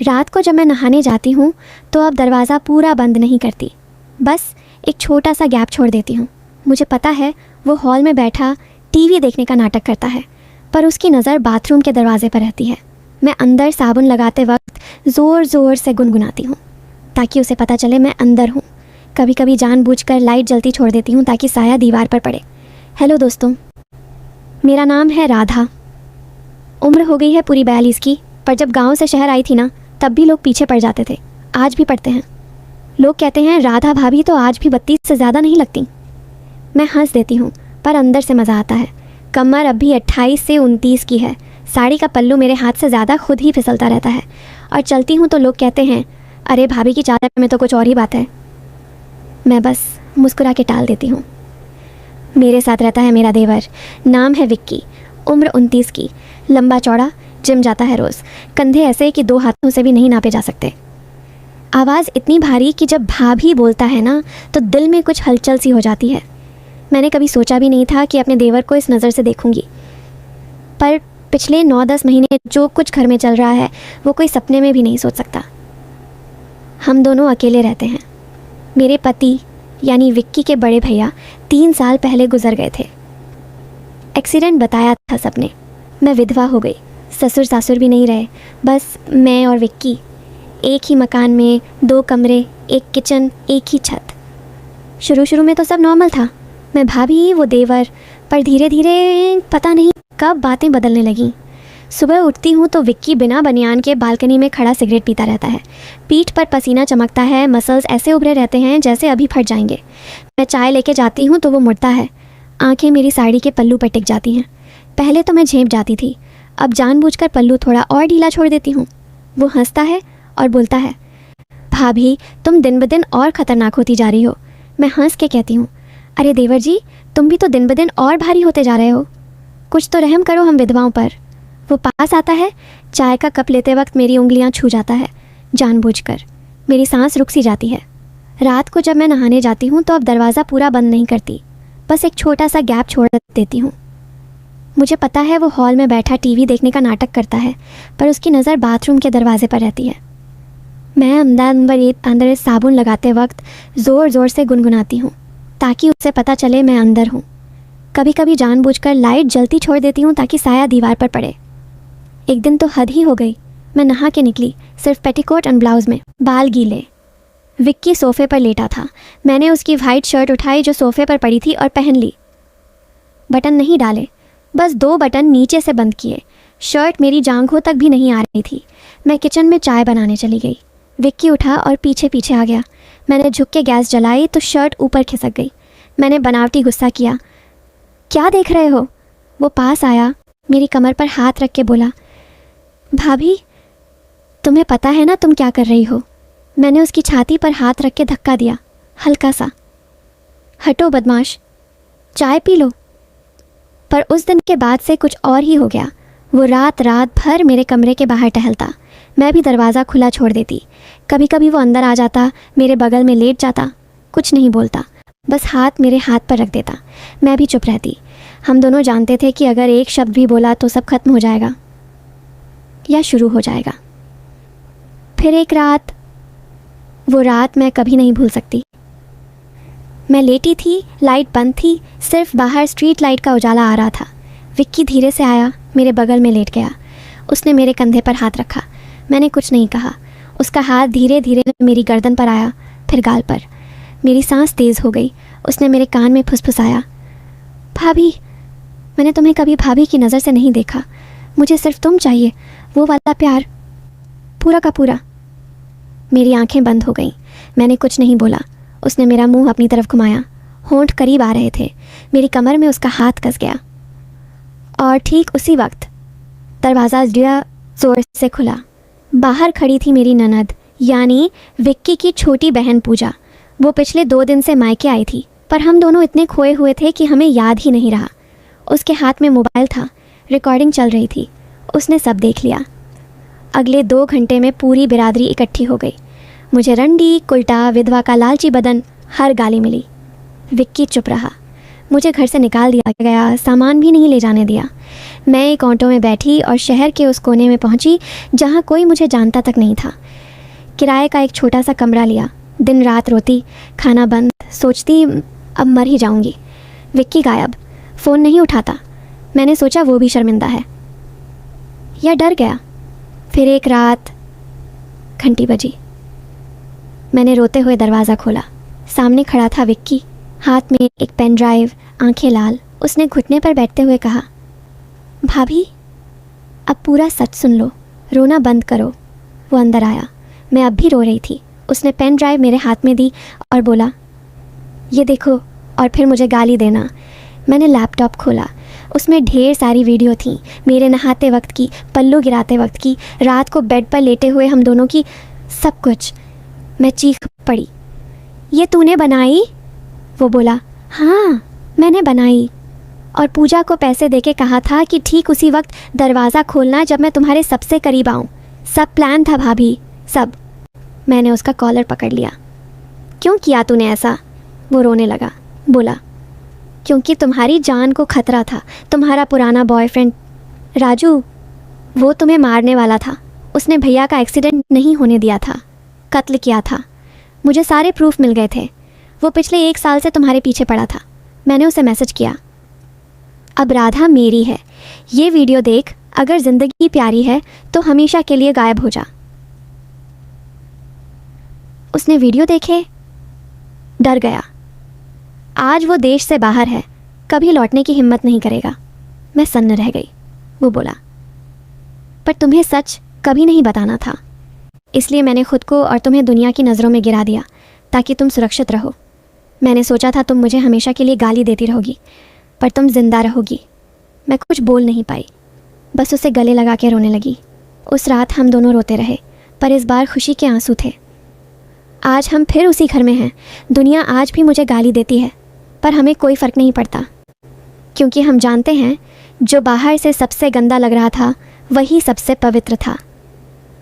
रात को जब मैं नहाने जाती हूँ तो अब दरवाज़ा पूरा बंद नहीं करती, बस एक छोटा सा गैप छोड़ देती हूँ। मुझे पता है वो हॉल में बैठा टीवी देखने का नाटक करता है, पर उसकी नज़र बाथरूम के दरवाजे पर रहती है। मैं अंदर साबुन लगाते वक्त ज़ोर ज़ोर से गुनगुनाती हूँ ताकि उसे पता चले मैं अंदर हूँ। कभी कभी जानबूझकर लाइट जलती छोड़ देती हूँ ताकि साया दीवार पर पड़े। हेलो दोस्तों, मेरा नाम है राधा। उम्र हो गई है पूरी 42 की, पर जब गांव से शहर आई थी ना, तब भी लोग पीछे पड़ जाते थे, आज भी पड़ते हैं। लोग कहते हैं राधा भाभी तो आज भी 32 से ज़्यादा नहीं लगती। मैं हंस देती हूँ, पर अंदर से मज़ा आता है। कमर अब भी 28 से 29 की है। साड़ी का पल्लू मेरे हाथ से ज़्यादा खुद ही फिसलता रहता है, और चलती हूँ तो लोग कहते हैं अरे भाभी की चादर में तो कुछ और ही बात है। मैं बस मुस्कुरा के टाल देती हूँ। मेरे साथ रहता है मेरा देवर, नाम है विक्की, उम्र 29 की, लंबा चौड़ा, जिम जाता है रोज़, कंधे ऐसे कि 2 हाथों से भी नहीं नापे जा सकते। आवाज़ इतनी भारी कि जब भाभी बोलता है ना तो दिल में कुछ हलचल सी हो जाती है। मैंने कभी सोचा भी नहीं था कि अपने देवर को इस नज़र से देखूंगी, पर पिछले 9-10 महीने जो कुछ घर में चल रहा है वो कोई सपने में भी नहीं सोच सकता। हम दोनों अकेले रहते हैं। मेरे पति यानी विक्की के बड़े भैया 3 साल पहले गुजर गए थे। एक्सीडेंट बताया था सबने। मैं विधवा हो गई, ससुर सासुर भी नहीं रहे, बस मैं और विक्की एक ही मकान में, 2 कमरे, एक किचन, एक ही छत। शुरू में तो सब नॉर्मल था, मैं भाभी, वो देवर, पर धीरे धीरे पता नहीं कब बातें बदलने लगीं। सुबह उठती हूँ तो विक्की बिना बनियान के बालकनी में खड़ा सिगरेट पीता रहता है। पीठ पर पसीना चमकता है, मसल्स ऐसे उभरे रहते हैं जैसे अभी फट जाएंगे। मैं चाय लेके जाती हूँ तो वो मुड़ता है, आंखें मेरी साड़ी के पल्लू पर टिक जाती हैं। पहले तो मैं झेप जाती थी, अब जानबूझकर पल्लू थोड़ा और ढीला छोड़ देती हूँ। वो हंसता है और बोलता है भाभी तुम दिन ब दिन और ख़तरनाक होती जा रही हो। मैं हंस के कहती हूँ अरे देवर जी, तुम भी तो दिन ब दिन और भारी होते जा रहे हो, कुछ तो रहम करो हम विधवाओं पर। वो पास आता है, चाय का कप लेते वक्त मेरी उंगलियां छू जाता है जानबूझकर। मेरी सांस रुक सी जाती है। रात को जब मैं नहाने जाती हूँ तो अब दरवाज़ा पूरा बंद नहीं करती, बस एक छोटा सा गैप छोड़ देती हूँ। मुझे पता है वो हॉल में बैठा टीवी देखने का नाटक करता है, पर उसकी नज़र बाथरूम के दरवाजे पर रहती है। मैं अंदर साबुन लगाते वक्त ज़ोर ज़ोर से गुनगुनाती हूँ ताकि उसे पता चले मैं अंदर हूँ। कभी कभी जानबूझकर लाइट जलती छोड़ देती हूँ ताकि साया दीवार पर पड़े। एक दिन तो हद ही हो गई, मैं नहा के निकली सिर्फ पेटीकोट और ब्लाउज़ में, बाल गीले। विक्की सोफ़े पर लेटा था। मैंने उसकी वाइट शर्ट उठाई जो सोफ़े पर पड़ी थी और पहन ली। बटन नहीं डाले, बस 2 बटन नीचे से बंद किए। शर्ट मेरी जांघों तक भी नहीं आ रही थी। मैं किचन में चाय बनाने चली गई। विक्की उठा और पीछे पीछे आ गया। मैंने झुक के गैस जलाई तो शर्ट ऊपर खिसक गई। मैंने बनावटी गुस्सा किया, क्या देख रहे हो? वो पास आया, मेरी कमर पर हाथ रख के बोला भाभी तुम्हें पता है ना तुम क्या कर रही हो? मैंने उसकी छाती पर हाथ रख के धक्का दिया, हल्का सा। हटो बदमाश, चाय पी लो। पर उस दिन के बाद से कुछ और ही हो गया। वो रात भर मेरे कमरे के बाहर टहलता, मैं भी दरवाज़ा खुला छोड़ देती। कभी कभी वो अंदर आ जाता, मेरे बगल में लेट जाता, कुछ नहीं बोलता, बस हाथ मेरे हाथ पर रख देता। मैं भी चुप रहती। हम दोनों जानते थे कि अगर एक शब्द भी बोला तो सब खत्म हो जाएगा या शुरू हो जाएगा। फिर एक रात, वो रात मैं कभी नहीं भूल सकती। मैं लेटी थी, लाइट बंद थी, सिर्फ बाहर स्ट्रीट लाइट का उजाला आ रहा था। विक्की धीरे से आया, मेरे बगल में लेट गया। उसने मेरे कंधे पर हाथ रखा। मैंने कुछ नहीं कहा। उसका हाथ धीरे धीरे मेरी गर्दन पर आया, फिर गाल पर। मेरी सांस तेज़ हो गई। उसने मेरे कान में फुसफुसाया, भाभी मैंने तुम्हें कभी भाभी की नज़र से नहीं देखा। मुझे सिर्फ तुम चाहिए, वो वाला प्यार, पूरा का पूरा। मेरी आंखें बंद हो गईं। मैंने कुछ नहीं बोला। उसने मेरा मुंह अपनी तरफ घुमाया, होंठ करीब आ रहे थे। मेरी कमर में उसका हाथ कस गया और ठीक उसी वक्त दरवाज़ा ज़ोर से खुला। बाहर खड़ी थी मेरी ननद यानी विक्की की छोटी बहन पूजा। वो पिछले 2 दिन से मायके आई थी, पर हम दोनों इतने खोए हुए थे कि हमें याद ही नहीं रहा। उसके हाथ में मोबाइल था, रिकॉर्डिंग चल रही थी। उसने सब देख लिया। अगले 2 घंटे में पूरी बिरादरी इकट्ठी हो गई। मुझे रंडी, कुल्टा, विधवा का लालची बदन, हर गाली मिली। विक्की चुप रहा। मुझे घर से निकाल दिया गया, सामान भी नहीं ले जाने दिया। मैं एक ऑटो में बैठी और शहर के उस कोने में पहुंची जहां कोई मुझे जानता तक नहीं था। किराए का एक छोटा सा कमरा लिया। दिन रात रोती, खाना बंद, सोचती अब मर ही जाऊंगी। विक्की गायब, फ़ोन नहीं उठाता। मैंने सोचा वो भी शर्मिंदा है या डर गया। फिर एक रात घंटी बजी। मैंने रोते हुए दरवाज़ा खोला। सामने खड़ा था विक्की, हाथ में एक पेन ड्राइव, आंखें लाल। उसने घुटने पर बैठते हुए कहा, भाभी अब पूरा सच सुन लो, रोना बंद करो। वो अंदर आया। मैं अब भी रो रही थी। उसने पेन ड्राइव मेरे हाथ में दी और बोला, ये देखो, और फिर मुझे गाली देना। मैंने लैपटॉप खोला। उसमें ढेर सारी वीडियो थी, मेरे नहाते वक्त की, पल्लू गिराते वक्त की, रात को बेड पर लेटे हुए हम दोनों की, सब कुछ। मैं चीख पड़ी, ये तूने बनाई? वो बोला, हाँ मैंने बनाई, और पूजा को पैसे देके कहा था कि ठीक उसी वक्त दरवाज़ा खोलना जब मैं तुम्हारे सबसे करीब आऊँ। सब प्लान था भाभी, सब। मैंने उसका कॉलर पकड़ लिया। क्यों किया तूने ऐसा? वो रोने लगा। बोला, क्योंकि तुम्हारी जान को खतरा था। तुम्हारा पुराना बॉयफ्रेंड राजू, वो तुम्हें मारने वाला था। उसने भैया का एक्सीडेंट नहीं होने दिया था, कत्ल किया था। मुझे सारे प्रूफ मिल गए थे। वो पिछले 1 साल से तुम्हारे पीछे पड़ा था। मैंने उसे मैसेज किया, अब राधा मेरी है, ये वीडियो देख, अगर ज़िंदगी प्यारी है तो हमेशा के लिए गायब हो जा। उसने वीडियो देखे, डर गया। आज वो देश से बाहर है, कभी लौटने की हिम्मत नहीं करेगा। मैं सन्न रह गई। वो बोला, पर तुम्हें सच कभी नहीं बताना था, इसलिए मैंने खुद को और तुम्हें दुनिया की नज़रों में गिरा दिया ताकि तुम सुरक्षित रहो। मैंने सोचा था तुम मुझे हमेशा के लिए गाली देती रहोगी, पर तुम जिंदा रहोगी। मैं कुछ बोल नहीं पाई, बस उसे गले लगा के रोने लगी। उस रात हम दोनों रोते रहे, पर इस बार खुशी के आंसू थे। आज हम फिर उसी घर में हैं। दुनिया आज भी मुझे गाली देती है, पर हमें कोई फ़र्क नहीं पड़ता, क्योंकि हम जानते हैं जो बाहर से सबसे गंदा लग रहा था वही सबसे पवित्र था।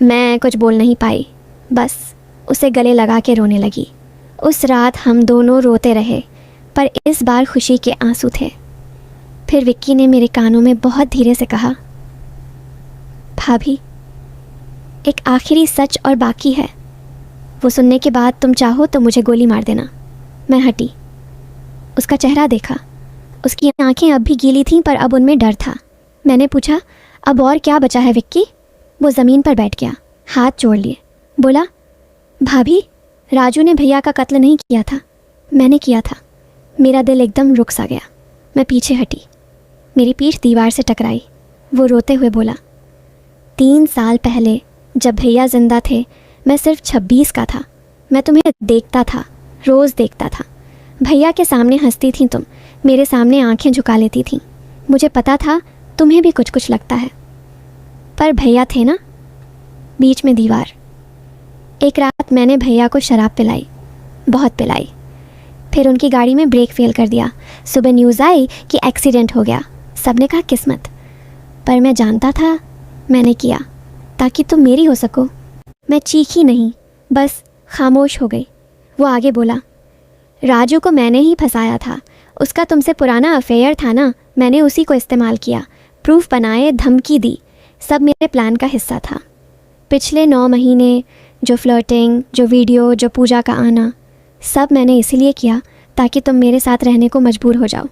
मैं कुछ बोल नहीं पाई, बस उसे गले लगा के रोने लगी। उस रात हम दोनों रोते रहे, पर इस बार खुशी के आंसू थे। फिर विक्की ने मेरे कानों में बहुत धीरे से कहा, भाभी एक आखिरी सच और बाकी है। वो सुनने के बाद तुम चाहो तो मुझे गोली मार देना। मैं हटी, उसका चेहरा देखा। उसकी आंखें अब भी गीली थीं, पर अब उनमें डर था। मैंने पूछा, अब और क्या बचा है विक्की? वो ज़मीन पर बैठ गया, हाथ जोड़ लिए। बोला, भाभी राजू ने भैया का कत्ल नहीं किया था, मैंने किया था। मेरा दिल एकदम रुक सा गया। मैं पीछे हटी, मेरी पीठ दीवार से टकराई। वो रोते हुए बोला, 3 साल पहले जब भैया जिंदा थे मैं सिर्फ 26 का था। मैं तुम्हें देखता था, रोज़ देखता था। भैया के सामने हंसती थी तुम, मेरे सामने आंखें झुका लेती थी। मुझे पता था तुम्हें भी कुछ कुछ लगता है, पर भैया थे ना, बीच में दीवार। एक रात मैंने भैया को शराब पिलाई, बहुत पिलाई। फिर उनकी गाड़ी में ब्रेक फेल कर दिया। सुबह न्यूज़ आई कि एक्सीडेंट हो गया। सबने कहा किस्मत, पर मैं जानता था मैंने किया ताकि तुम मेरी हो सको। मैं चीखी नहीं, बस खामोश हो गई। वो आगे बोला, राजू को मैंने ही फंसाया था। उसका तुमसे पुराना अफेयर था ना, मैंने उसी को इस्तेमाल किया। प्रूफ बनाए, धमकी दी, सब मेरे प्लान का हिस्सा था। पिछले 9 महीने जो फ्लर्टिंग, जो वीडियो, जो पूजा का आना, सब मैंने इसीलिए किया ताकि तुम मेरे साथ रहने को मजबूर हो जाओ।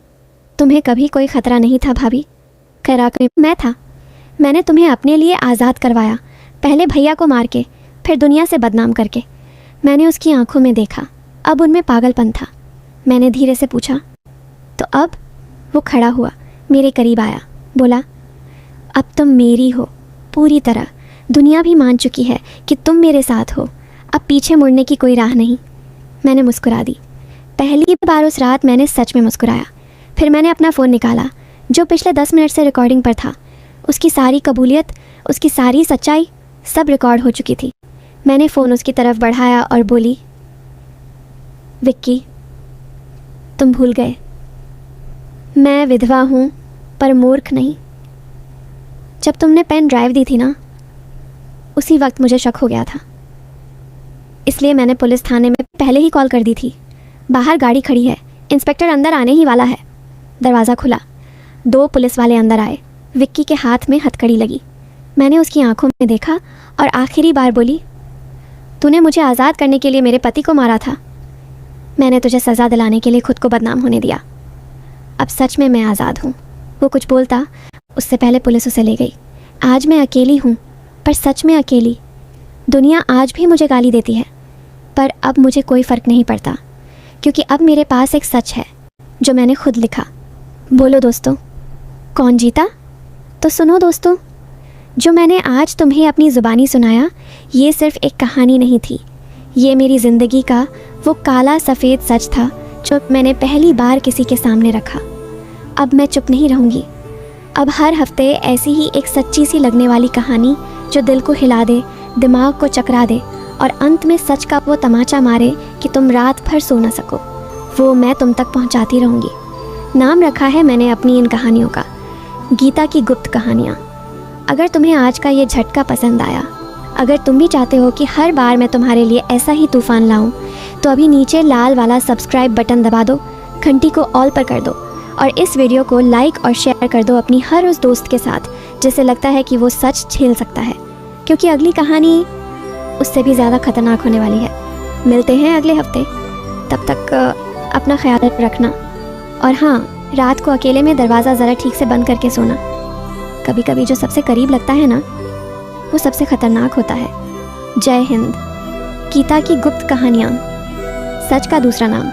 तुम्हें कभी कोई ख़तरा नहीं था भाभी, खैराक मैं था। मैंने तुम्हें अपने लिए आज़ाद करवाया, पहले भैया को मार के, फिर दुनिया से बदनाम करके। मैंने उसकी आंखों में देखा, अब उनमें पागलपन था। मैंने धीरे से पूछा, तो अब? वो खड़ा हुआ, मेरे करीब आया, बोला, अब तुम मेरी हो पूरी तरह। दुनिया भी मान चुकी है कि तुम मेरे साथ हो, अब पीछे मुड़ने की कोई राह नहीं। मैंने मुस्कुरा दी। पहली बार उस रात मैंने सच में मुस्कुराया। फिर मैंने अपना फ़ोन निकाला जो पिछले 10 मिनट से रिकॉर्डिंग पर था। उसकी सारी कबूलियत, उसकी सारी सच्चाई सब रिकॉर्ड हो चुकी थी। मैंने फ़ोन उसकी तरफ बढ़ाया और बोली, विक्की तुम भूल गए, मैं विधवा हूँ पर मूर्ख नहीं। जब तुमने पेन ड्राइव दी थी ना, उसी वक्त मुझे शक हो गया था, इसलिए मैंने पुलिस थाने में पहले ही कॉल कर दी थी। बाहर गाड़ी खड़ी है, इंस्पेक्टर अंदर आने ही वाला है। दरवाज़ा खुला। 2 पुलिस वाले अंदर आए। विक्की के हाथ में हथकड़ी लगी। मैंने उसकी आंखों में देखा और आखिरी बार बोली, तूने मुझे आज़ाद करने के लिए मेरे पति को मारा था। मैंने तुझे सज़ा दिलाने के लिए खुद को बदनाम होने दिया। अब सच में मैं आज़ाद हूँ। वो कुछ बोलता उससे पहले पुलिस उसे ले गई। आज मैं अकेली हूँ, पर सच में अकेली। दुनिया आज भी मुझे गाली देती है, पर अब मुझे कोई फ़र्क नहीं पड़ता, क्योंकि अब मेरे पास एक सच है जो मैंने खुद लिखा। बोलो दोस्तों, कौन जीता? तो सुनो दोस्तों, जो मैंने आज तुम्हें अपनी ज़ुबानी सुनाया, ये सिर्फ़ एक कहानी नहीं थी। ये मेरी ज़िंदगी का वो काला सफ़ेद सच था जो मैंने पहली बार किसी के सामने रखा। अब मैं चुप नहीं रहूँगी। अब हर हफ्ते ऐसी ही एक सच्ची सी लगने वाली कहानी जो दिल को हिला दे, दिमाग को चकरा दे और अंत में सच का वो तमाचा मारे कि तुम रात भर सो ना सको, वो मैं तुम तक पहुंचाती रहूँगी। नाम रखा है मैंने अपनी इन कहानियों का, गीता की गुप्त कहानियाँ। अगर तुम्हें आज का ये झटका पसंद आया, अगर तुम भी चाहते हो कि हर बार मैं तुम्हारे लिए ऐसा ही तूफ़ान लाऊं, तो अभी नीचे लाल वाला सब्सक्राइब बटन दबा दो, घंटी को ऑल पर कर दो और इस वीडियो को लाइक और शेयर कर दो अपनी हर उस दोस्त के साथ जिसे लगता है कि वो सच झेल सकता है, क्योंकि अगली कहानी उससे भी ज़्यादा खतरनाक होने वाली है। मिलते हैं अगले हफ्ते, तब तक अपना ख्याल रखना। और हाँ, रात को अकेले में दरवाज़ा ज़रा ठीक से बंद करके सोना। कभी कभी जो सबसे करीब लगता है ना, वो सबसे खतरनाक होता है। जय हिंद। गीता की गुप्त कहानियाँ, सच का दूसरा नाम।